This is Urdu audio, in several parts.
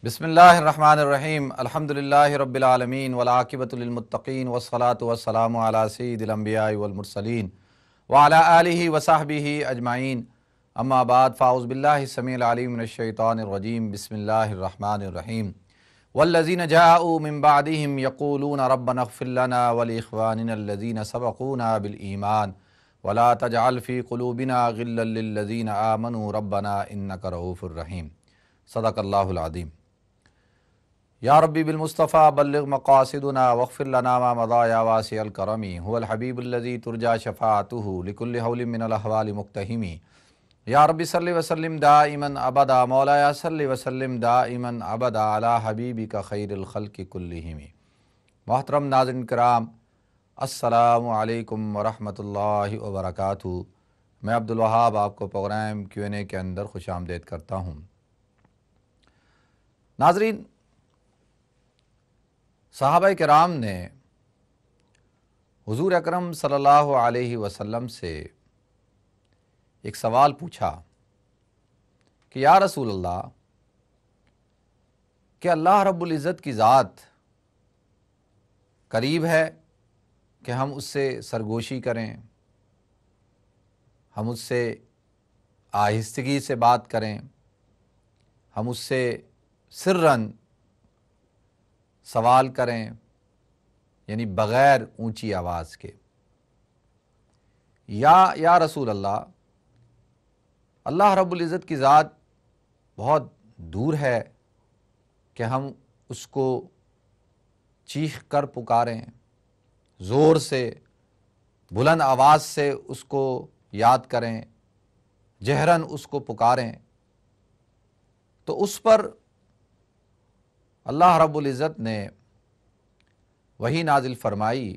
بسم اللہ الرحمن الرحیم الحمدللہ رب العالمین والعاقبۃ للمتقین والصلاة والسلام علی سید الانبیاء والمرسلین وعلی آلہ وصحبہ اجمعین اما بعد فاعوذ باللہ السمیع العلیم من الشیطان الرجیم بسم اللہ الرحمن الرحیم والذین جاءوا من بعدہم یقولون ربنا اغفر لنا ولاخواننا الذین سبقونا بالایمان ولا تجعل فی قلوبنا غلا للذین آمنوا ربنا انک رؤوف الرحیم۔ صدق اللہ العظیم۔ یا ربی بالمصطفیٰ بلغ مقاصدنا واغفر لنا ما مضى یا واسع الکرم هو الحبیب الذی ترجى شفاعته لكل حول من الاحوال مقتحم۔ یا ربی صلی وسلم دائما ابدا مولایا صلی وسلم دائما ابدا علی حبیبک خیر الخلق کلہم۔ محترم ناظرین کرام، السلام علیکم ورحمۃ اللہ وبرکاتہ۔ میں عبدالوہاب آپ کو پروگرام Q&A کے اندر خوش آمدید کرتا ہوں۔ ناظرین، صحابہ کرام نے حضور اکرم صلی اللہ علیہ وسلم سے ایک سوال پوچھا کہ یا رسول اللہ، کہ اللہ رب العزت کی ذات قریب ہے کہ ہم اس سے سرگوشی کریں، ہم اس سے آہستگی سے بات کریں، ہم اس سے سرًا سوال کریں، یعنی بغیر اونچی آواز کے؟ یا رسول اللہ، اللہ رب العزت کی ذات بہت دور ہے کہ ہم اس کو چیخ کر پکاریں، زور سے بلند آواز سے اس کو یاد کریں، جہراً اس کو پکاریں؟ تو اس پر اللہ رب العزت نے وحی نازل فرمائی،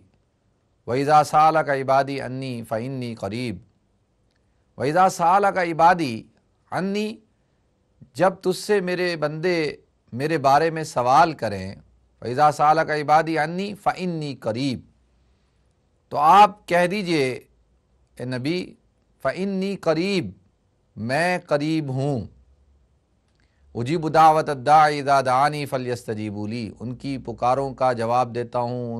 وَإِذَا سَأَلَكَ عِبَادِي عَنِّي فَإِنِّي قَرِيب۔ وَإِذَا سَأَلَكَ عِبَادِي عَنِّي، جب تجھ سے میرے بندے میرے بارے میں سوال کریں، وَإِذَا سَأَلَكَ عِبَادِي عَنِّي فَإِنِّي قَرِيب، تو آپ کہہ دیجئے اے نبی، فَإِنِّي قَرِيب، میں قریب ہوں، اجیب دعوت الداعی اذا دعانی فلیستجیبوا لی، ان کی پکاروں کا جواب دیتا ہوں،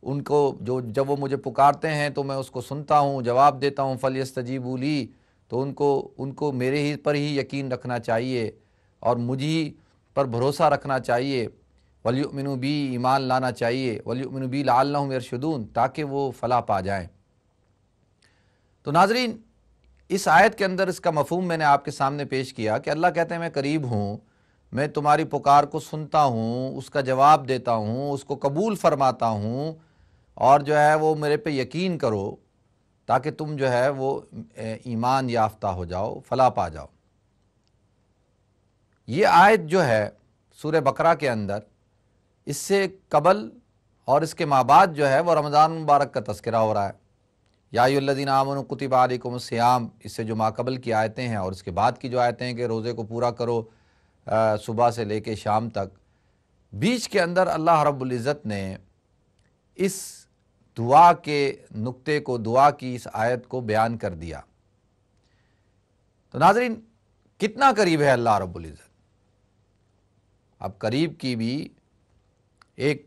ان کو جب وہ مجھے پکارتے ہیں تو میں اس کو سنتا ہوں، جواب دیتا ہوں۔ فلیستجیبوا لی، تو ان کو میرے ہی پر ہی یقین رکھنا چاہیے اور مجھے پر بھروسہ رکھنا چاہیے، ولیؤمنوا بی، ایمان لانا چاہیے، ولیؤمنوا بی لعلہم یرشدون، تاکہ وہ فلاح پا جائیں۔ تو ناظرین، اس آیت کے اندر اس کا مفہوم میں نے آپ کے سامنے پیش کیا کہ اللہ کہتے ہیں میں قریب ہوں، میں تمہاری پکار کو سنتا ہوں، اس کا جواب دیتا ہوں، اس کو قبول فرماتا ہوں، اور جو ہے وہ میرے پہ یقین کرو تاکہ تم جو ہے وہ ایمان یافتہ ہو جاؤ، فلاح پا جاؤ۔ یہ آیت جو ہے سورہ بقرہ کے اندر، اس سے قبل اور اس کے ما بعد جو ہے وہ رمضان مبارک کا تذکرہ ہو رہا ہے۔ یا ایھا الذین آمنوا کتب علیکم الصیام، اس سے جو ماقبل کی آیتیں ہیں اور اس کے بعد کی جو آیتیں ہیں کہ روزے کو پورا کرو صبح سے لے کے شام تک، بیچ کے اندر اللہ رب العزت نے اس دعا کے نقطے کو، دعا کی اس آیت کو بیان کر دیا۔ تو ناظرین، کتنا قریب ہے اللہ رب العزت؟ اب قریب کی بھی ایک،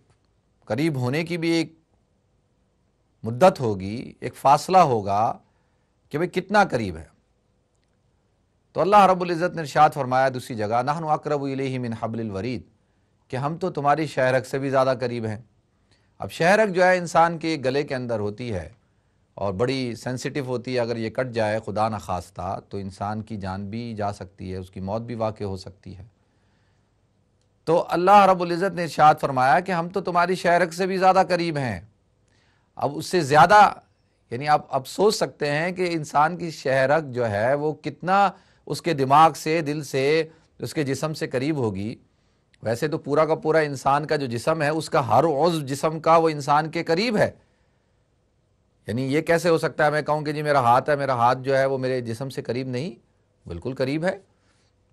قریب ہونے کی بھی ایک مدت ہوگی، ایک فاصلہ ہوگا کہ بھئی کتنا قریب ہے۔ تو اللہ رب العزت نے ارشاد فرمایا دوسری جگہ، نحن اقرب الیہ من حبل الورید، کہ ہم تو تمہاری شہرک سے بھی زیادہ قریب ہیں۔ اب شہرک جو ہے انسان کے گلے کے اندر ہوتی ہے اور بڑی سینسیٹیو ہوتی ہے، اگر یہ کٹ جائے خدا نخواستہ تو انسان کی جان بھی جا سکتی ہے، اس کی موت بھی واقع ہو سکتی ہے۔ تو اللہ رب العزت نے ارشاد فرمایا کہ ہم تو تمہاری شہرک سے بھی زیادہ قریب ہیں۔ اب اس سے زیادہ، یعنی آپ اب سوچ سکتے ہیں کہ انسان کی شہرک جو ہے وہ کتنا اس کے دماغ سے، دل سے، اس کے جسم سے قریب ہوگی۔ ویسے تو پورا کا پورا انسان کا جو جسم ہے، اس کا ہر عضو جسم کا وہ انسان کے قریب ہے۔ یعنی یہ کیسے ہو سکتا ہے میں کہوں کہ جی میرا ہاتھ ہے، میرا ہاتھ جو ہے وہ میرے جسم سے قریب نہیں؟ بالکل قریب ہے۔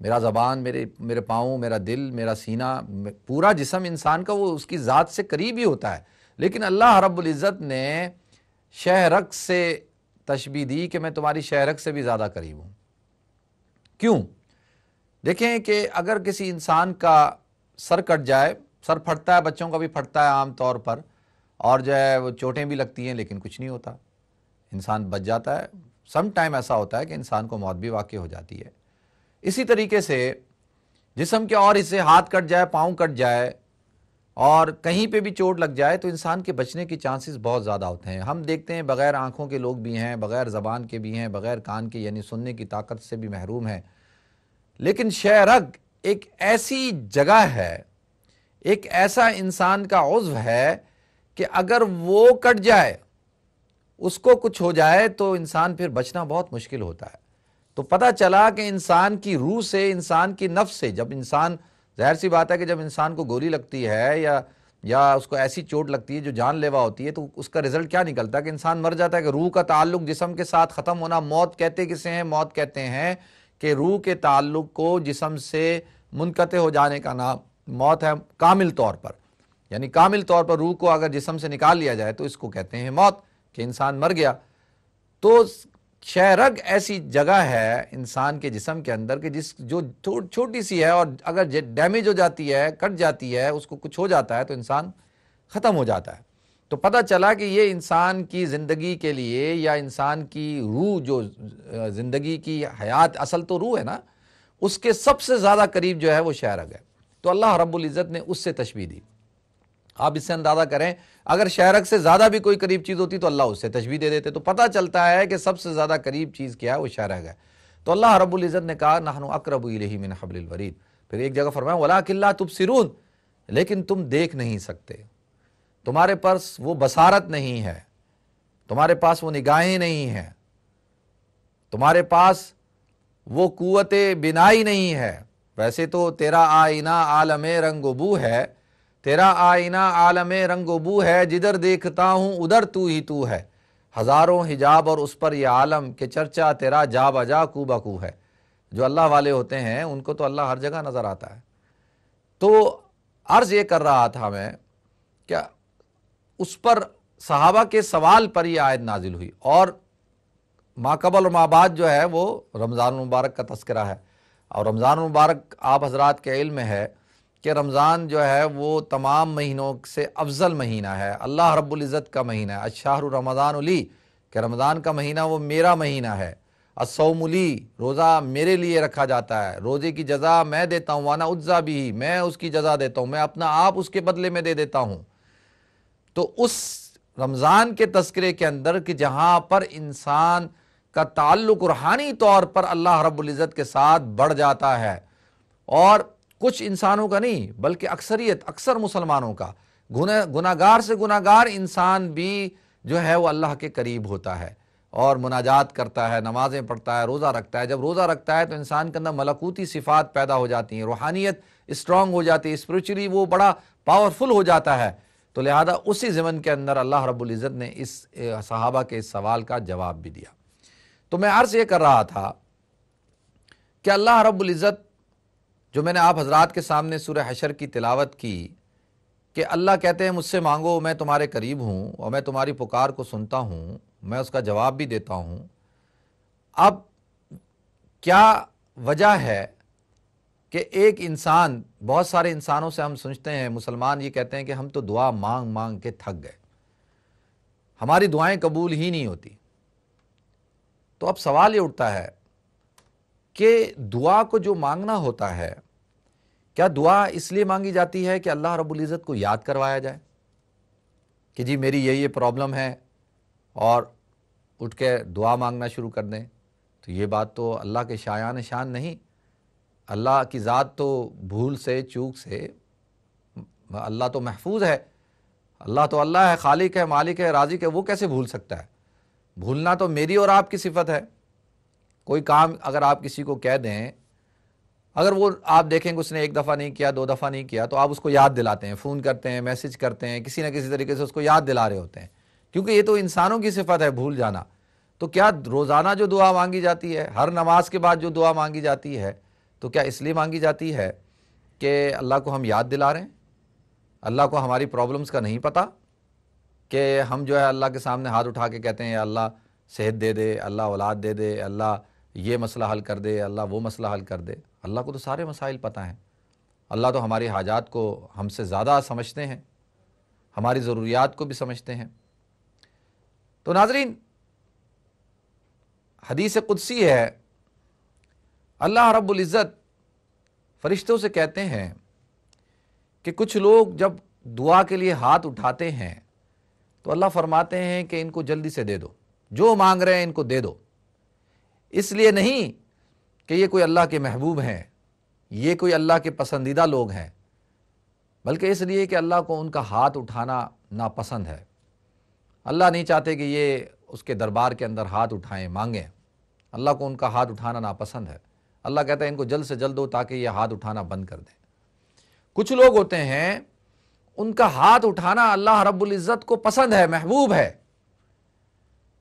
میرا زبان، میرے پاؤں، میرا دل، میرا سینہ، پورا جسم انسان کا وہ اس کی ذات سے قریب ہی ہوتا ہے۔ لیکن اللہ رب العزت نے شہرک سے تشبیہ دی کہ میں تمہاری شہرک سے بھی زیادہ قریب ہوں۔ کیوں؟ دیکھیں کہ اگر کسی انسان کا سر کٹ جائے، سر پھٹتا ہے، بچوں کا بھی پھٹتا ہے عام طور پر، اور جو ہے وہ چوٹیں بھی لگتی ہیں لیکن کچھ نہیں ہوتا، انسان بچ جاتا ہے۔ سم ٹائم ایسا ہوتا ہے کہ انسان کو موت بھی واقع ہو جاتی ہے۔ اسی طریقے سے جسم کے اور حصے، ہاتھ کٹ جائے، پاؤں کٹ جائے اور کہیں پہ بھی چوٹ لگ جائے تو انسان کے بچنے کی چانسز بہت زیادہ ہوتے ہیں۔ ہم دیکھتے ہیں بغیر آنکھوں کے لوگ بھی ہیں، بغیر زبان کے بھی ہیں، بغیر کان کے یعنی سننے کی طاقت سے بھی محروم ہیں، لیکن شہ رگ ایک ایسی جگہ ہے، ایک ایسا انسان کا عضو ہے کہ اگر وہ کٹ جائے، اس کو کچھ ہو جائے تو انسان پھر بچنا بہت مشکل ہوتا ہے۔ تو پتہ چلا کہ انسان کی روح سے، انسان کی نفس سے، جب انسان، ظاہر سی بات ہے کہ جب انسان کو گولی لگتی ہے یا اس کو ایسی چوٹ لگتی ہے جو جان لیوا ہوتی ہے تو اس کا رزلٹ کیا نکلتا ہے کہ انسان مر جاتا ہے، کہ روح کا تعلق جسم کے ساتھ ختم ہونا۔ موت کہتے کسے ہیں؟ موت کہتے ہیں کہ روح کے تعلق کو جسم سے منقطع ہو جانے کا نام موت ہے، کامل طور پر، یعنی کامل طور پر روح کو اگر جسم سے نکال لیا جائے تو اس کو کہتے ہیں موت، کہ انسان مر گیا۔ تو شہ رگ ایسی جگہ ہے انسان کے جسم کے اندر کہ جو چھوٹی سی ہے، اور اگر ڈیمیج ہو جاتی ہے، کٹ جاتی ہے، اس کو کچھ ہو جاتا ہے تو انسان ختم ہو جاتا ہے۔ تو پتہ چلا کہ یہ انسان کی زندگی کے لیے، یا انسان کی روح، جو زندگی کی حیات، اصل تو روح ہے نا، اس کے سب سے زیادہ قریب جو ہے وہ شہ رگ ہے۔ تو اللہ رب العزت نے اس سے تشبیہ دی۔ آپ اس سے اندازہ کریں، اگر شہ رگ سے زیادہ بھی کوئی قریب چیز ہوتی تو اللہ اس سے تشبیہ دے دیتے۔ تو پتہ چلتا ہے کہ سب سے زیادہ قریب چیز کیا ہے؟ وہ شہ رگ ہے۔ تو اللہ رب العزت نے کہا نحن اقرب الیہ من حبل الورید۔ پھر ایک جگہ فرمایا ولکن لا تبصرون، لیکن تم دیکھ نہیں سکتے، تمہارے پاس وہ بصارت نہیں ہے، تمہارے پاس وہ نگاہیں نہیں ہیں، تمہارے پاس وہ قوت بینائی نہیں ہے۔ ویسے تو تیرا آئینہ عالم رنگ و بو ہے، تیرا آئینہ عالم رنگ و بو ہے، جدھر دیکھتا ہوں ادھر تو ہی تو ہے، ہزاروں حجاب اور اس پر یہ عالم کہ چرچا تیرا جا بجا کو بکو ہے۔ جو اللہ والے ہوتے ہیں ان کو تو اللہ ہر جگہ نظر آتا ہے۔ تو عرض یہ کر رہا تھا میں کہ اس پر صحابہ کے سوال پر یہ آیت نازل ہوئی، اور ما قبل اور ما بعد جو ہے وہ رمضان المبارک کا تذکرہ ہے۔ اور رمضان المبارک آپ حضرات کے علم میں ہے کہ رمضان جو ہے وہ تمام مہینوں سے افضل مہینہ ہے، اللہ رب العزت کا مہینہ ہے۔ الشہر رمضان لی، کہ رمضان کا مہینہ وہ میرا مہینہ ہے۔ الصوم لی، روزہ میرے لیے رکھا جاتا ہے، روزے کی جزا میں دیتا ہوں، وانا اجزا بھی، میں اس کی جزا دیتا ہوں، میں اپنا آپ اس کے بدلے میں دے دیتا ہوں۔ تو اس رمضان کے تذکرے کے اندر کہ جہاں پر انسان کا تعلق روحانی طور پر اللہ رب العزت کے ساتھ بڑھ جاتا ہے، اور کچھ انسانوں کا نہیں بلکہ اکثر مسلمانوں کا، گناہگار سے گناہگار انسان بھی جو ہے وہ اللہ کے قریب ہوتا ہے، اور مناجات کرتا ہے، نمازیں پڑھتا ہے، روزہ رکھتا ہے۔ جب روزہ رکھتا ہے تو انسان کے اندر ملکوتی صفات پیدا ہو جاتی ہیں، روحانیت اسٹرانگ ہو جاتی ہے، اسپریچولی وہ بڑا پاورفل ہو جاتا ہے۔ تو لہذا اسی ضمن کے اندر اللہ رب العزت نے اس صحابہ کے اس سوال کا جواب بھی دیا۔ تو میں عرض یہ کر رہا تھا کہ اللہ رب العزت، جو میں نے آپ حضرات کے سامنے سورہ حشر کی تلاوت کی، کہ اللہ کہتے ہیں مجھ سے مانگو میں تمہارے قریب ہوں، اور میں تمہاری پکار کو سنتا ہوں، میں اس کا جواب بھی دیتا ہوں۔ اب کیا وجہ ہے کہ ایک انسان، بہت سارے انسانوں سے ہم سنتے ہیں، مسلمان یہ کہتے ہیں کہ ہم تو دعا مانگ مانگ کے تھک گئے، ہماری دعائیں قبول ہی نہیں ہوتی۔ تو اب سوال یہ اٹھتا ہے کہ دعا کو جو مانگنا ہوتا ہے، کیا دعا اس لیے مانگی جاتی ہے کہ اللہ رب العزت کو یاد کروایا جائے کہ جی میری یہ پرابلم ہے، اور اٹھ کے دعا مانگنا شروع کر دیں؟ تو یہ بات تو اللہ کے شایان شان نہیں۔ اللہ کی ذات تو بھول سے، چوک سے، اللہ تو محفوظ ہے، اللہ تو اللہ ہے، خالق ہے، مالک ہے، رازق ہے، وہ کیسے بھول سکتا ہے؟ بھولنا تو میری اور آپ کی صفت ہے۔ کوئی کام اگر آپ کسی کو کہہ دیں، اگر وہ آپ دیکھیں کہ اس نے ایک دفعہ نہیں کیا، 2 دفعہ نہیں کیا، تو آپ اس کو یاد دلاتے ہیں، فون کرتے ہیں، میسج کرتے ہیں، کسی نہ کسی طریقے سے اس کو یاد دلا رہے ہوتے ہیں، کیونکہ یہ تو انسانوں کی صفت ہے بھول جانا۔ تو کیا روزانہ جو دعا مانگی جاتی ہے، ہر نماز کے بعد جو دعا مانگی جاتی ہے، تو کیا اس لیے مانگی جاتی ہے کہ اللہ کو ہم یاد دلا رہے ہیں؟ اللہ کو ہماری پرابلمز کا نہیں پتہ کہ ہم جو ہے اللہ کے سامنے ہاتھ اٹھا کے کہتے ہیں یا اللہ صحت دے دے، اللہ اولاد دے دے، اللہ یہ مسئلہ حل کر دے، اللہ وہ مسئلہ حل کر دے۔ اللہ کو تو سارے مسائل پتہ ہیں، اللہ تو ہماری حاجات کو ہم سے زیادہ سمجھتے ہیں، ہماری ضروریات کو بھی سمجھتے ہیں۔ تو ناظرین، حدیث قدسی ہے، اللہ رب العزت فرشتوں سے کہتے ہیں کہ کچھ لوگ جب دعا کے لیے ہاتھ اٹھاتے ہیں تو اللہ فرماتے ہیں کہ ان کو جلدی سے دے دو، جو مانگ رہے ہیں ان کو دے دو۔ اس لیے نہیں کہ یہ کوئی اللہ کے محبوب ہیں، یہ کوئی اللہ کے پسندیدہ لوگ ہیں، بلکہ اس لیے کہ اللہ کو ان کا ہاتھ اٹھانا ناپسند ہے۔ اللہ نہیں چاہتے کہ یہ اس کے دربار کے اندر ہاتھ اٹھائیں، مانگیں۔ اللہ کو ان کا ہاتھ اٹھانا ناپسند ہے۔ اللہ کہتا ہے ان کو جلد سے جلد دو تاکہ یہ ہاتھ اٹھانا بند کر دیں۔ کچھ لوگ ہوتے ہیں ان کا ہاتھ اٹھانا اللہ رب العزت کو پسند ہے، محبوب ہے،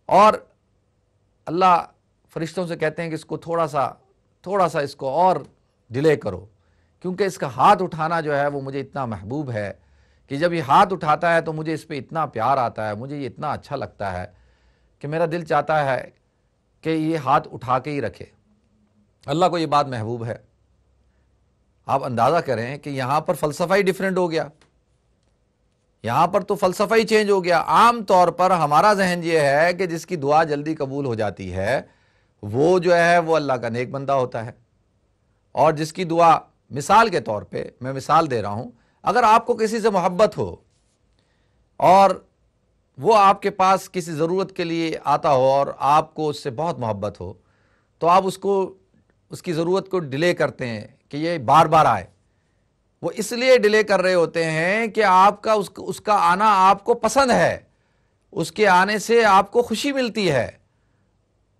اور اللہ فرشتوں سے کہتے ہیں کہ اس کو تھوڑا سا اس کو اور ڈیلے کرو، کیونکہ اس کا ہاتھ اٹھانا جو ہے وہ مجھے اتنا محبوب ہے کہ جب یہ ہاتھ اٹھاتا ہے تو مجھے اس پہ اتنا پیار آتا ہے، مجھے یہ اتنا اچھا لگتا ہے کہ میرا دل چاہتا ہے کہ یہ ہاتھ اٹھا کے ہی رکھے۔ اللہ کو یہ بات محبوب ہے۔ آپ اندازہ کریں کہ یہاں پر فلسفہ ہی ڈیفرنٹ ہو گیا، یہاں پر تو فلسفہ ہی چینج ہو گیا۔ عام طور پر ہمارا ذہن یہ ہے کہ جس کی دعا جلدی قبول ہو جاتی ہے وہ جو ہے وہ اللہ کا نیک بندہ ہوتا ہے، اور جس کی دعا، مثال کے طور پہ میں مثال دے رہا ہوں، اگر آپ کو کسی سے محبت ہو اور وہ آپ کے پاس کسی ضرورت کے لیے آتا ہو اور آپ کو اس سے بہت محبت ہو، تو آپ اس کی ضرورت کو ڈیلے کرتے ہیں کہ یہ بار بار آئے۔ وہ اس لیے ڈیلے کر رہے ہوتے ہیں کہ آپ کا اس کا آنا آپ کو پسند ہے، اس کے آنے سے آپ کو خوشی ملتی ہے،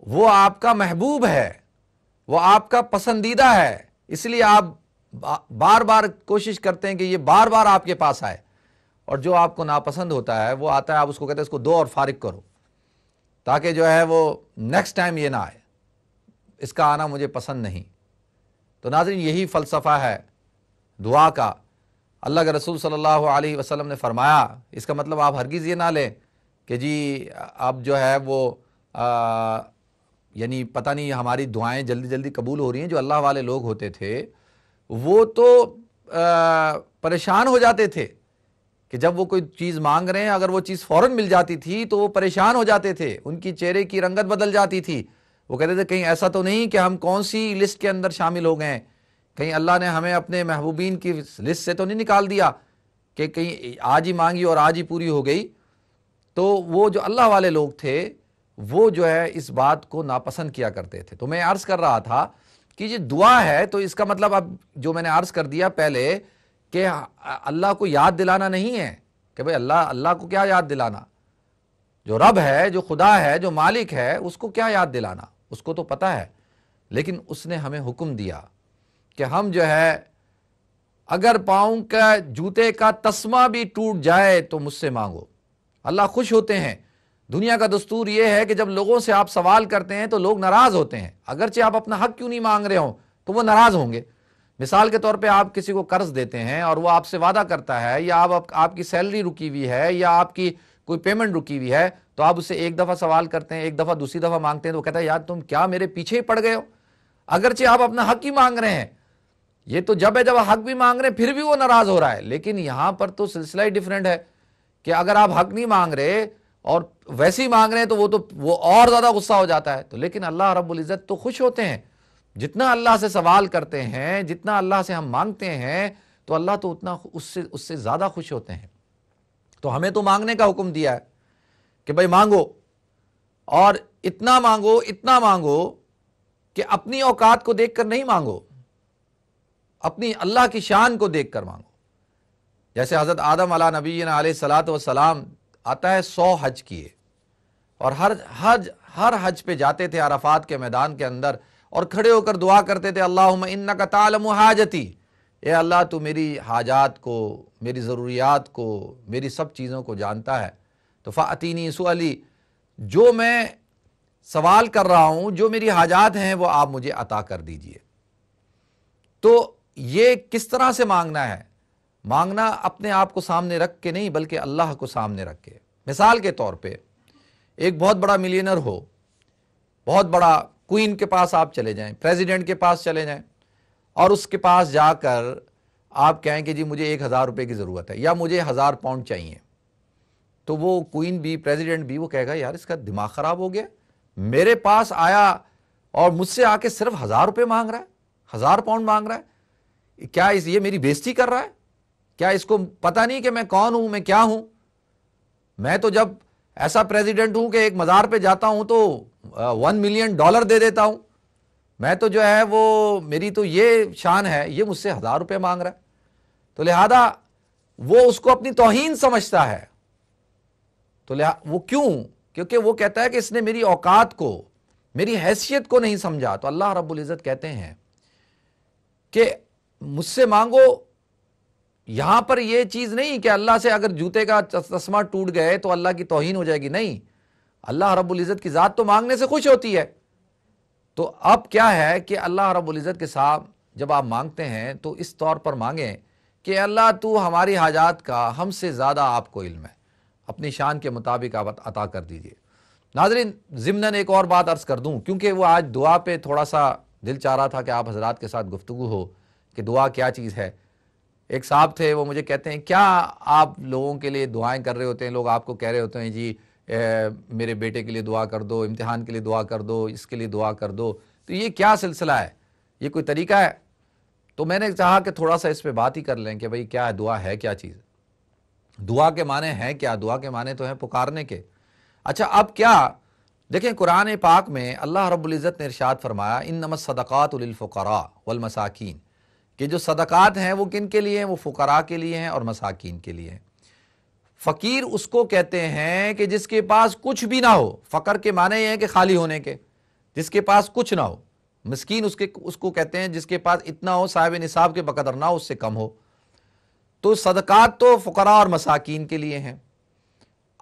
وہ آپ کا محبوب ہے، وہ آپ کا پسندیدہ ہے، اس لیے آپ بار بار کوشش کرتے ہیں کہ یہ بار بار آپ کے پاس آئے۔ اور جو آپ کو ناپسند ہوتا ہے وہ آتا ہے، آپ اس کو کہتے ہیں اس کو دو اور فارغ کرو تاکہ جو ہے وہ نیکسٹ ٹائم یہ نہ آئے، اس کا آنا مجھے پسند نہیں۔ تو ناظرین، یہی فلسفہ ہے دعا کا۔ اللہ کے رسول صلی اللہ علیہ وسلم نے فرمایا، اس کا مطلب آپ ہرگز یہ نہ لیں کہ جی اب جو ہے وہ یعنی پتہ نہیں ہماری دعائیں جلدی جلدی قبول ہو رہی ہیں۔ جو اللہ والے لوگ ہوتے تھے وہ تو پریشان ہو جاتے تھے کہ جب وہ کوئی چیز مانگ رہے ہیں، اگر وہ چیز فوراً مل جاتی تھی تو وہ پریشان ہو جاتے تھے، ان کی چہرے کی رنگت بدل جاتی تھی۔ وہ کہتے تھے کہیں ایسا تو نہیں کہ ہم کون سی لسٹ کے اندر شامل ہو گئے ہیں، کہیں اللہ نے ہمیں اپنے محبوبین کی لسٹ سے تو نہیں نکال دیا کہ کہیں آج ہی مانگی اور آج ہی پوری ہو گئی۔ تو وہ جو اللہ والے لوگ تھے وہ جو ہے اس بات کو ناپسند کیا کرتے تھے۔ تو میں عرض کر رہا تھا کہ یہ دعا ہے، تو اس کا مطلب اب جو میں نے عرض کر دیا پہلے کہ اللہ کو یاد دلانا نہیں ہے کہ بھئی اللہ کو کیا یاد دلانا، جو رب ہے، جو خدا ہے، جو مالک ہے، اس کو کیا یاد دلانا، اس کو تو پتہ ہے۔ لیکن اس نے ہمیں حکم دیا کہ ہم جو ہے اگر پاؤں کا جوتے کا تسمہ بھی ٹوٹ جائے تو مجھ سے مانگو۔ اللہ خوش ہوتے ہیں۔ دنیا کا دستور یہ ہے کہ جب لوگوں سے آپ سوال کرتے ہیں تو لوگ ناراض ہوتے ہیں، اگرچہ آپ اپنا حق کیوں نہیں مانگ رہے ہوں تو وہ ناراض ہوں گے۔ مثال کے طور پہ آپ کسی کو قرض دیتے ہیں اور وہ آپ سے وعدہ کرتا ہے، یا آپ کی سیلری رکی ہوئی ہے، یا آپ کی کوئی پیمنٹ رکی ہوئی ہے، تو آپ اس سے ایک دفعہ سوال کرتے ہیں، ایک دفعہ دوسری دفعہ مانگتے ہیں، تو وہ کہتا ہے یار تم کیا میرے پیچھے ہی پڑ گئے ہو، اگرچہ آپ اپنا حق ہی مانگ رہے ہیں۔ یہ تو جب حق بھی مانگ رہے ہیں پھر بھی وہ ناراض ہو رہا ہے۔ لیکن یہاں پر تو سلسلہ ہی ڈیفرنٹ ہے کہ اگر آپ حق نہیں مانگ رہے اور ویسے ہی مانگ رہے ہیں تو وہ اور زیادہ غصہ ہو جاتا ہے۔ تو لیکن اللہ رب العزت تو خوش ہوتے ہیں، جتنا اللہ سے سوال کرتے ہیں، جتنا اللہ سے ہم مانگتے ہیں، تو اللہ تو اتنا اس سے زیادہ خوش ہوتے ہیں۔ تو ہمیں تو مانگنے کا حکم دیا ہے کہ بھائی مانگو، اور اتنا مانگو کہ اپنی اوقات کو دیکھ کر نہیں مانگو، اپنی اللہ کی شان کو دیکھ کر مانگو۔ جیسے حضرت آدم علیہ نبینا علیہ الصلوۃ والسلام آتا ہے 100 حج کیے، اور ہر حج پہ جاتے تھے عرفات کے میدان کے اندر، اور کھڑے ہو کر دعا کرتے تھے اللہم انک تعلم حاجتی، اے اللہ تو میری حاجات کو، میری ضروریات کو، میری سب چیزوں کو جانتا ہے، تو فاتینی سؤلی، جو میں سوال کر رہا ہوں، جو میری حاجات ہیں وہ آپ مجھے عطا کر دیجئے۔ تو یہ کس طرح سے مانگنا ہے؟ مانگنا اپنے آپ کو سامنے رکھ کے نہیں، بلکہ اللہ کو سامنے رکھ کے۔ مثال کے طور پہ ایک بہت بڑا ملینر ہو، بہت بڑا کوئین کے پاس آپ چلے جائیں، پریزیڈنٹ کے پاس چلے جائیں اور اس کے پاس جا کر آپ کہیں کہ جی مجھے 1000 روپے کی ضرورت ہے یا مجھے 1000 پاؤنڈ چاہیے، تو وہ کوئین بھی پریزیڈنٹ بھی وہ کہے گا یار اس کا دماغ خراب ہو گیا، میرے پاس آیا اور مجھ سے آ کے صرف 1000 روپے مانگ رہا ہے، 1000 پاؤنڈ مانگ رہا ہے، کیا یہ میری بےزتی کر رہا ہے؟ کیا اس کو پتہ نہیں کہ میں کون ہوں، میں کیا ہوں؟ میں تو جب ایسا پریزیڈنٹ ہوں کہ ایک مزار پہ جاتا ہوں تو $1 ملین دے دیتا ہوں، میں تو جو ہے وہ میری تو یہ شان ہے، یہ مجھ سے 1000 روپے مانگ رہا ہے۔ تو لہذا وہ اس کو اپنی توہین سمجھتا ہے، تو وہ کیوں؟ کیونکہ وہ کہتا ہے کہ اس نے میری اوقات کو، میری حیثیت کو نہیں سمجھا۔ تو اللہ رب العزت کہتے ہیں کہ مجھ سے مانگو، یہاں پر یہ چیز نہیں کہ اللہ سے اگر جوتے کا تسمہ ٹوٹ گئے تو اللہ کی توہین ہو جائے گی، نہیں، اللہ رب العزت کی ذات تو مانگنے سے خوش ہوتی ہے۔ تو اب کیا ہے کہ اللہ رب العزت کے ساتھ جب آپ مانگتے ہیں تو اس طور پر مانگیں کہ اللہ تو ہماری حاجات کا ہم سے زیادہ آپ کو علم ہے، اپنی شان کے مطابق آپ عطا کر دیجئے۔ ناظرین، ضمناً ایک اور بات عرض کر دوں، کیونکہ وہ آج دعا پہ تھوڑا سا دل چاہ رہا تھا کہ آپ حضرات کے ساتھ گفتگو ہو کہ دعا کیا چیز ہے۔ ایک صاحب تھے، وہ مجھے کہتے ہیں کیا آپ لوگوں کے لیے دعائیں کر رہے ہوتے ہیں، لوگ آپ کو کہہ رہے ہوتے ہیں جی میرے بیٹے کے لیے دعا کر دو، امتحان کے لیے دعا کر دو، اس کے لیے دعا کر دو، تو یہ کیا سلسلہ ہے، یہ کوئی طریقہ ہے؟ تو میں نے چاہا کہ تھوڑا سا اس پہ بات ہی کر لیں کہ بھئی کیا دعا ہے، کیا چیز؟ دعا کے معنی ہیں کیا؟ دعا کے معنی تو ہیں پکارنے کے۔ اچھا اب کیا؟ دیکھیں قرآن پاک میں اللہ رب العزت نے ارشاد فرمایا انما الصدقات للفقراء والمساکین، کہ جو صدقات ہیں وہ کن کے لیے ہیں؟ وہ فقراء کے لیے ہیں اور مساکین کے لیے ہیں۔ فقیر اس کو کہتے ہیں کہ جس کے پاس کچھ بھی نہ ہو، فقر کے معنی یہ ہے کہ خالی ہونے کے، جس کے پاس کچھ نہ ہو۔ مسکین اس کو کہتے ہیں جس کے پاس اتنا ہو صاحب نصاب کے بقدر نہ ہو، اس سے کم ہو۔ تو صدقات تو فقراء اور مساکین کے لیے ہیں۔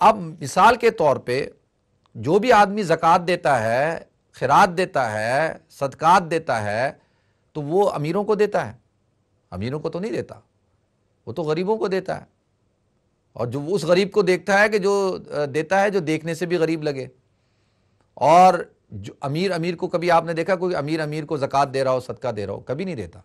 اب مثال کے طور پہ جو بھی آدمی زکوٰۃ دیتا ہے، خیرات دیتا ہے، صدقات دیتا ہے، تو وہ امیروں کو دیتا ہے؟ امیروں کو تو نہیں دیتا، وہ تو غریبوں کو دیتا ہے، اور جو اس غریب کو دیکھتا ہے کہ جو دیتا ہے جو دیکھنے سے بھی غریب لگے۔ اور جو امیر کو کبھی آپ نے دیکھا کوئی امیر کو زکوٰۃ دے رہا ہو، صدقہ دے رہا ہو؟ کبھی نہیں دیتا۔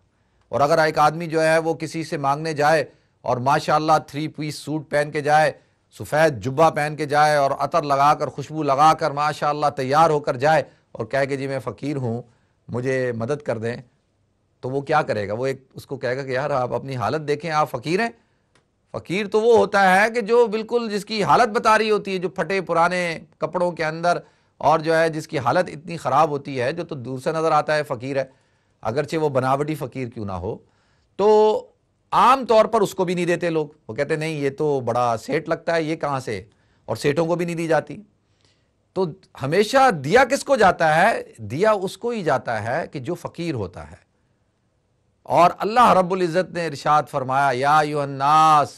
اور اگر ایک آدمی جو ہے وہ کسی سے مانگنے جائے اور ماشاءاللہ 3 پیس سوٹ پہن کے جائے، سفید جبہ پہن کے جائے اور عطر لگا کر خوشبو لگا کر ماشاءاللہ تیار ہو کر جائے اور کہے کہ جی میں فقیر ہوں مجھے مدد کر دیں، تو وہ کیا کرے گا؟ وہ اس کو کہے گا کہ یار آپ اپنی حالت دیکھیں، آپ فقیر ہیں۔ فقیر تو وہ ہوتا ہے کہ جو بالکل جس کی حالت بتا رہی ہوتی ہے، جو پھٹے پرانے کپڑوں کے اندر، اور جو ہے جس کی حالت اتنی خراب ہوتی ہے، جو تو دور سے نظر آتا ہے فقیر ہے، اگرچہ وہ بناوٹی فقیر کیوں نہ ہو۔ تو عام طور پر اس کو بھی نہیں دیتے لوگ، وہ کہتے ہیں نہیں یہ تو بڑا سیٹ لگتا ہے، یہ کہاں سے، اور سیٹوں کو بھی نہیں دی جاتی۔ تو ہمیشہ دیا کس کو جاتا ہے؟ دیا اس کو ہی جاتا ہے کہ جو فقیر ہوتا ہے۔ اور اللہ رب العزت نے ارشاد فرمایا یا ایھا الناس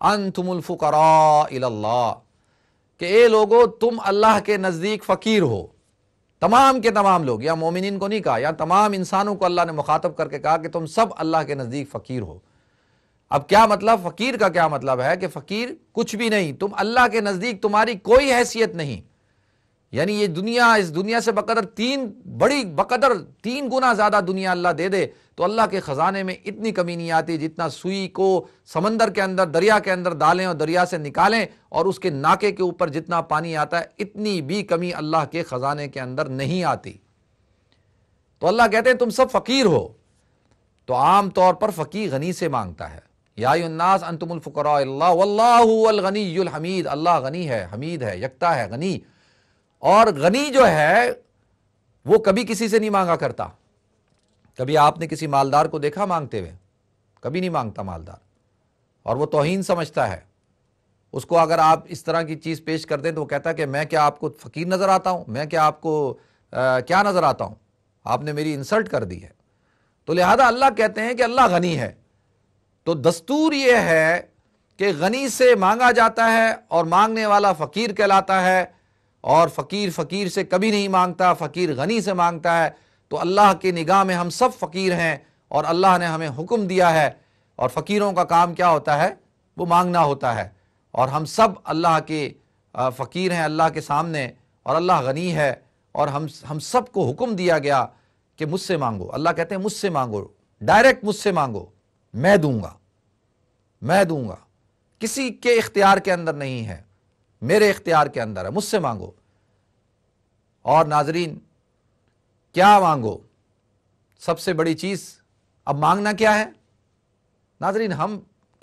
انتم الفقراء الی اللہ، کہ اے لوگو تم اللہ کے نزدیک فقیر ہو۔ تمام کے تمام لوگ، یا مومنین کو نہیں کہا، یا تمام انسانوں کو اللہ نے مخاطب کر کے کہا کہ تم سب اللہ کے نزدیک فقیر ہو۔ اب کیا مطلب؟ فقیر کا کیا مطلب ہے کہ فقیر کچھ بھی نہیں، تم اللہ کے نزدیک تمہاری کوئی حیثیت نہیں، یعنی یہ دنیا، اس دنیا سے بقدر 3 گنا زیادہ دنیا اللہ دے دے تو اللہ کے خزانے میں اتنی کمی نہیں آتی جتنا سوئی کو سمندر کے اندر، دریا کے اندر ڈالیں اور دریا سے نکالیں اور اس کے ناکے کے اوپر جتنا پانی آتا ہے، اتنی بھی کمی اللہ کے خزانے کے اندر نہیں آتی۔ تو اللہ کہتے ہیں تم سب فقیر ہو۔ تو عام طور پر فقیر غنی سے مانگتا ہے، یا ایھا الناس انتم الفقراء الی اللہ واللہ هو الغنی الحمید، اللہ غنی ہے، حمید ہے، یکتا ہے، غنی۔ اور غنی جو ہے وہ کبھی کسی سے نہیں مانگا کرتا۔ کبھی آپ نے کسی مالدار کو دیکھا مانگتے ہوئے؟ کبھی نہیں مانگتا مالدار، اور وہ توہین سمجھتا ہے۔ اس کو اگر آپ اس طرح کی چیز پیش کر دیں تو وہ کہتا ہے کہ میں کیا آپ کو فقیر نظر آتا ہوں؟ میں کیا آپ کو کیا نظر آتا ہوں؟ آپ نے میری انسلٹ کر دی ہے۔ تو لہذا اللہ کہتے ہیں کہ اللہ غنی ہے۔ تو دستور یہ ہے کہ غنی سے مانگا جاتا ہے اور مانگنے والا فقیر کہلاتا ہے، اور فقیر سے کبھی نہیں مانگتا، فقیر غنی سے مانگتا ہے۔ تو اللہ کی نگاہ میں ہم سب فقیر ہیں، اور اللہ نے ہمیں حکم دیا ہے، اور فقیروں کا کام کیا ہوتا ہے؟ وہ مانگنا ہوتا ہے۔ اور ہم سب اللہ کے فقیر ہیں اللہ کے سامنے، اور اللہ غنی ہے، اور ہم سب کو حکم دیا گیا کہ مجھ سے مانگو. اللہ کہتے ہیں مجھ سے مانگو، ڈائریکٹ مجھ سے مانگو، میں دوں گا، میں دوں گا. کسی کے اختیار کے اندر نہیں ہے، میرے اختیار کے اندر ہے، مجھ سے مانگو. اور ناظرین کیا مانگو؟ سب سے بڑی چیز اب مانگنا کیا ہے ناظرین؟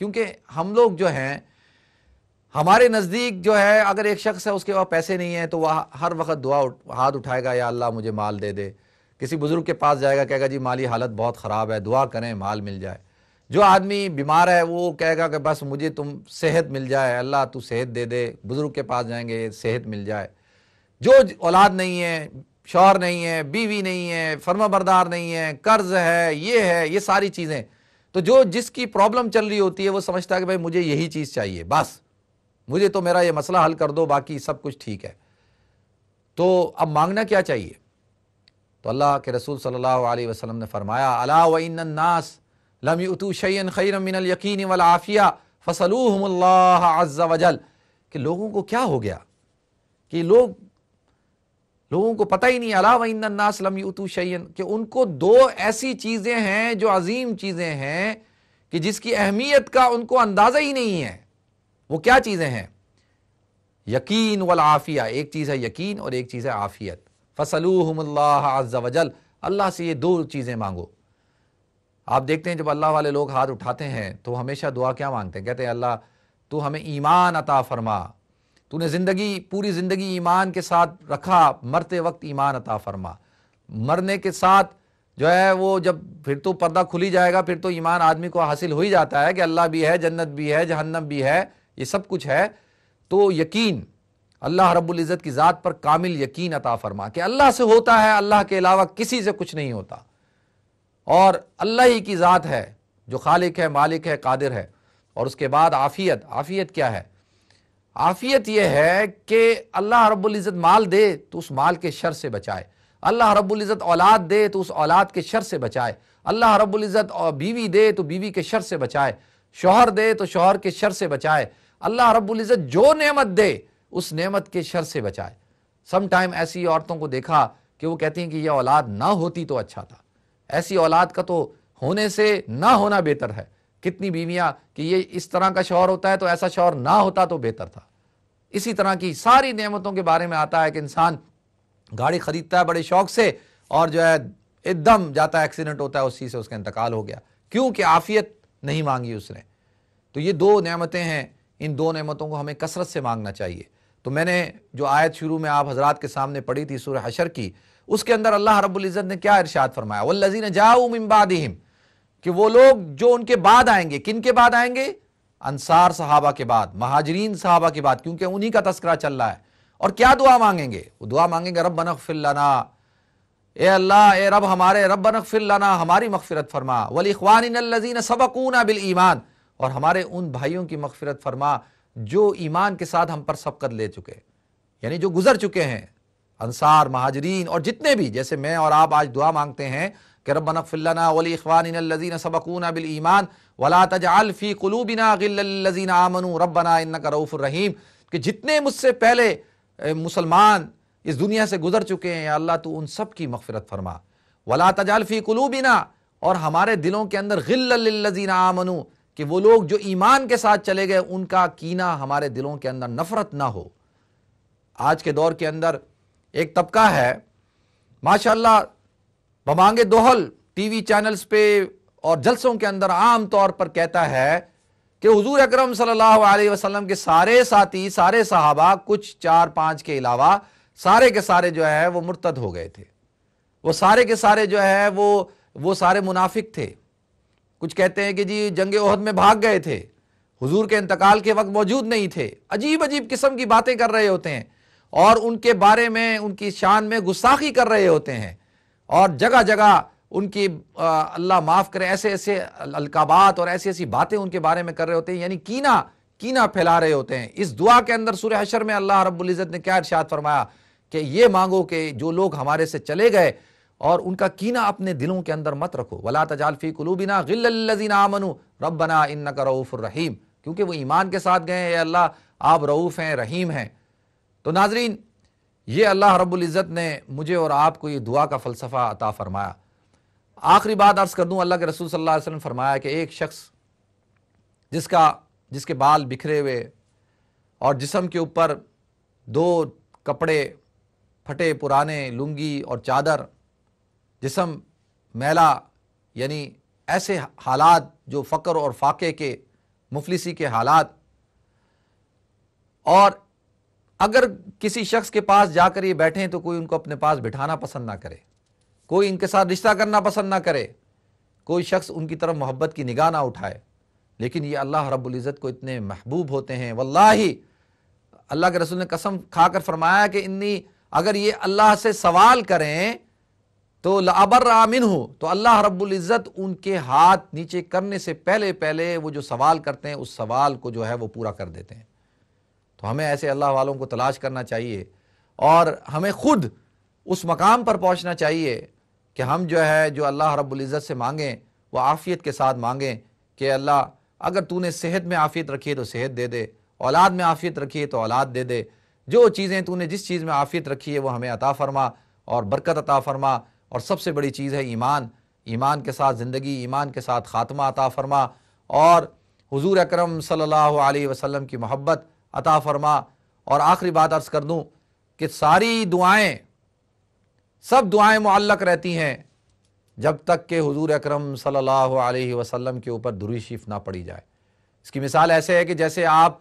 کیونکہ ہم لوگ جو ہیں، ہمارے نزدیک جو ہے، اگر ایک شخص ہے اس کے پاس پیسے نہیں ہیں تو وہ ہر وقت ہاتھ اٹھائے گا، یا اللہ مجھے مال دے دے. کسی بزرگ کے پاس جائے گا، کہے گا جی مالی حالت بہت خراب ہے، دعا کریں مال مل جائے. جو آدمی بیمار ہے وہ کہے گا کہ بس مجھے تم صحت مل جائے، اللہ تو صحت دے دے. بزرگ کے پاس جائیں گے، صحت مل جائے. جو اولاد نہیں ہے، شوہر نہیں ہے، بیوی نہیں ہے، فرما بردار نہیں ہے، قرض ہے، یہ ساری چیزیں، تو جس کی پرابلم چل رہی ہوتی ہے وہ سمجھتا ہے کہ بھائی مجھے یہی چیز چاہیے، بس مجھے تو میرا یہ مسئلہ حل کر دو، باقی سب کچھ ٹھیک ہے. تو اب مانگنا کیا چاہیے؟ تو اللہ کے رسول صلی اللہ علیہ وسلم نے فرمایا الا وان الناس لم یؤتوا شیئا خیرا من الیقین والعافیہ فصلوہم اللہ عز وجل. کہ لوگوں کو کیا ہو گیا کہ لوگوں کو پتہ ہی نہیں. الا وان الناس لم یؤتوا شیئا، کہ ان کو دو ایسی چیزیں ہیں جو عظیم چیزیں ہیں کہ جس کی اہمیت کا ان کو اندازہ ہی نہیں ہے. وہ کیا چیزیں ہیں؟ یقین والعافیہ. ایک چیز ہے یقین اور ایک چیز ہے عافیت. فصلوہم اللہ عز وجل، اللہ سے یہ دو چیزیں مانگو. آپ دیکھتے ہیں جب اللہ والے لوگ ہاتھ اٹھاتے ہیں تو ہمیشہ دعا کیا مانگتے ہیں؟ کہتے ہیں اللہ تو ہمیں ایمان عطا فرما، تو نے پوری زندگی ایمان کے ساتھ رکھا، مرتے وقت ایمان عطا فرما. مرنے کے ساتھ جو ہے وہ جب پھر تو پردہ کھلی جائے گا، پھر تو ایمان آدمی کو حاصل ہو ہی جاتا ہے کہ اللہ بھی ہے، جنت بھی ہے، جہنم بھی ہے، یہ سب کچھ ہے. تو یقین، اللہ رب العزت کی ذات پر کامل یقین عطا فرما کہ اللہ سے ہوتا ہے، اللہ کے علاوہ کسی سے کچھ نہیں ہوتا، اور اللہ ہی کی ذات ہے جو خالق ہے، مالک ہے، قادر ہے. اور اس کے بعد عافیت کیا ہے؟ عافیت یہ ہے کہ اللہ رب العزت مال دے تو اس مال کے شر سے بچائے، اللہ رب العزت اولاد دے تو اس اولاد کے شر سے بچائے، اللہ رب العزت بیوی دے تو بیوی کے شر سے بچائے، شوہر دے تو شوہر کے شر سے بچائے، اللہ رب العزت جو نعمت دے اس نعمت کے شر سے بچائے. سم ٹائم ایسی عورتوں کو دیکھا کہ وہ کہتی ہیں کہ یہ اولاد نہ ہوتی تو اچھا تھا، ایسی اولاد کا تو ہونے سے نہ ہونا بہتر ہے. کتنی بیویاں کہ یہ اس طرح کا شوہر ہوتا ہے تو ایسا شوہر نہ ہوتا تو بہتر تھا. اسی طرح کی ساری نعمتوں کے بارے میں آتا ہے کہ انسان گاڑی خریدتا ہے بڑے شوق سے اور جو ہے ایک دم جاتا ہے، ایکسیڈنٹ ہوتا ہے، اسی سے اس کا انتقال ہو گیا، کیونکہ عافیت نہیں مانگی اس نے. تو یہ دو نعمتیں ہیں، ان دو نعمتوں کو ہمیں کثرت سے مانگنا چاہیے. تو میں نے جو آیت شروع میں آپ حضرات کے سامنے پڑھی تھی سورہ حشر کی، اس کے اندر اللہ رب العزت نے کیا ارشاد فرمایا؟ والذین جاؤوا من بعدہم، کہ وہ لوگ جو ان کے بعد آئیں گے. کن کے بعد آئیں گے؟ انصار صحابہ کے بعد، مہاجرین صحابہ کے بعد، کیونکہ انہی کا تذکرہ چل رہا ہے. اور کیا دعا مانگیں گے؟ وہ دعا مانگیں گے ربنا اغفر لنا، اے اللہ، اے رب ہمارے، ربنا اغفر لنا، ہماری مغفرت فرما، ولاخواننا الذین سبقونا بالایمان، اور ہمارے ان بھائیوں کی مغفرت فرما جو ایمان کے ساتھ ہم پر سبقت لے چکے، یعنی جو گزر چکے ہیں، انصار، مہاجرین، اور جتنے بھی، جیسے میں اور آپ آج دعا مانگتے ہیں کہ ربنا اغفر لنا ولاخواننا الذین سبقونا بالایمان ولا تجعل فی قلوبنا غلا للذین آمنوا ربنا انک رؤوف رحیم، کہ جتنے مجھ سے پہلے مسلمان اس دنیا سے گزر چکے ہیں، یا اللہ تو ان سب کی مغفرت فرما. ولا تجعل فی قلوبنا، اور ہمارے دلوں کے اندر غلا للذین آمنوا، کہ وہ لوگ جو ایمان کے ساتھ چلے گئے ان کا کینہ ہمارے دلوں کے اندر نفرت نہ ہو. آج کے دور کے اندر ایک طبقہ ہے ماشاءاللہ بمانگے دوہل ٹی وی چینلز پہ اور جلسوں کے اندر عام طور پر کہتا ہے کہ حضور اکرم صلی اللہ علیہ وسلم کے سارے ساتھی، سارے صحابہ، کچھ 4-5 کے علاوہ سارے کے سارے جو ہے وہ مرتد ہو گئے تھے، وہ سارے کے سارے جو ہے وہ سارے منافق تھے. کچھ کہتے ہیں کہ جی جنگ احد میں بھاگ گئے تھے، حضور کے انتقال کے وقت موجود نہیں تھے. عجیب عجیب قسم کی باتیں کر رہے ہوتے ہیں اور ان کے بارے میں، ان کی شان میں گستاخی کر رہے ہوتے ہیں، اور جگہ جگہ ان کی اللہ معاف کرے ایسے ایسے القابات اور ایسی ایسی باتیں ان کے بارے میں کر رہے ہوتے ہیں، یعنی کینہ پھیلا رہے ہوتے ہیں. اس دعا کے اندر سورہ حشر میں اللہ رب العزت نے کیا ارشاد فرمایا کہ یہ مانگو کہ جو لوگ ہمارے سے چلے گئے اور ان کا کینہ اپنے دلوں کے اندر مت رکھو. ولا تجعل فی قلوبنا غلا للذین آمنوا ربنا انک رؤوف رحیم، کیونکہ وہ ایمان کے ساتھ گئے ہیں، اے اللہ آپ رؤوف ہیں، رحیم ہیں. تو ناظرین یہ اللہ رب العزت نے مجھے اور آپ کو یہ دعا کا فلسفہ عطا فرمایا۔ آخری بات عرض کر دوں، اللہ کے رسول صلی اللہ علیہ وسلم نے فرمایا کہ ایک شخص جس کے بال بکھرے ہوئے اور جسم کے اوپر 2 کپڑے پھٹے پرانے، لنگی اور چادر، جسم میلا، یعنی ایسے حالات جو فقر اور فاقے کے، مفلسی کے حالات، اور اگر کسی شخص کے پاس جا کر یہ بیٹھیں تو کوئی ان کو اپنے پاس بٹھانا پسند نہ کرے، کوئی ان کے ساتھ رشتہ کرنا پسند نہ کرے، کوئی شخص ان کی طرف محبت کی نگاہ نہ اٹھائے، لیکن یہ اللہ رب العزت کو اتنے محبوب ہوتے ہیں۔ واللہ اللہ کے رسول نے قسم کھا کر فرمایا کہ اگر یہ اللہ سے سوال کریں تو لَأَبَرَّ مِنْهُ، تو اللہ رب العزت ان کے ہاتھ نیچے کرنے سے پہلے وہ جو سوال کرتے ہیں اس سوال کو جو ہے وہ پورا کر دیتے ہیں۔ تو ہمیں ایسے اللہ والوں کو تلاش کرنا چاہیے، اور ہمیں خود اس مقام پر پہنچنا چاہیے کہ ہم جو اللہ رب العزت سے مانگیں وہ عافیت کے ساتھ مانگیں کہ اللہ اگر تو نے صحت میں عافیت رکھی ہے تو صحت دے دے، اولاد میں عافیت رکھی ہے تو اولاد دے دے، جو چیزیں تو نے جس چیز میں عافیت رکھی ہے وہ ہمیں عطا فرما اور برکت عطا فرما، اور سب سے بڑی چیز ہے ایمان کے ساتھ زندگی، ایمان کے ساتھ خاتمہ عطا فرما، اور حضور اکرم صلی اللہ علیہ وسلم کی محبت عطا فرما۔ اور آخری بات عرض کر دوں کہ سب دعائیں معلق رہتی ہیں جب تک کہ حضور اکرم صلی اللہ علیہ وسلم کے اوپر درود شریف نہ پڑھی جائے۔ اس کی مثال ایسے ہے کہ جیسے آپ